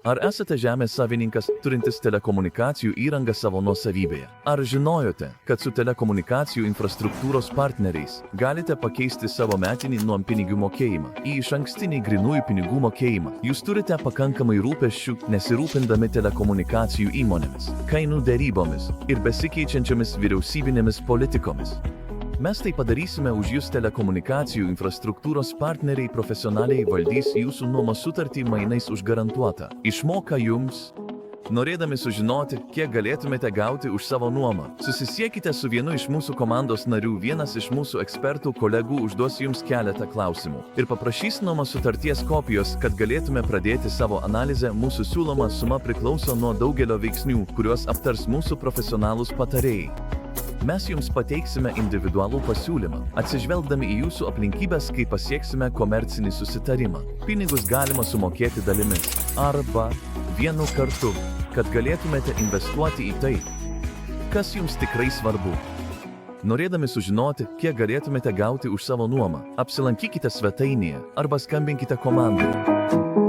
Ar esate žemės savininkas turintis telekomunikacijų įrangą savo nuosavybėje? Ar žinojote, kad su telekomunikacijų infrastruktūros partneriais galite pakeisti savo metinį nuompinigių mokėjimą į išankstinį grynųjų pinigų mokėjimą? Jūs turite pakankamai rūpesčių nesirūpindami telekomunikacijų įmonėmis, kainų derybomis ir besikeičiančiomis vyriausybinėmis politikomis. Mes tai padarysime už jūs. Telekomunikacijų infrastruktūros partneriai profesionaliai valdys jūsų nuomos sutartį mainais už garantuotą išmoką jums. Norėdami sužinoti, kiek galėtumėte gauti už savo nuomą, susisiekite su vienu iš mūsų komandos narių. Vienas iš mūsų ekspertų kolegų užduos jums keletą klausimų ir paprašys nuomos sutarties kopijos, kad galėtume pradėti savo analizę. Mūsų siūloma suma priklauso nuo daugelio veiksnių, kuriuos aptars mūsų profesionalūs patarėjai. Mes jums pateiksime individualų pasiūlymą, atsižvelgdami į jūsų aplinkybės, kai pasieksime komercinį susitarimą. Pinigus galima sumokėti dalimis arba vienu kartu, kad galėtumėte investuoti į tai, kas jums tikrai svarbu. Norėdami sužinoti, kiek galėtumėte gauti už savo nuomą, apsilankykite svetainėje arba skambinkite komandai.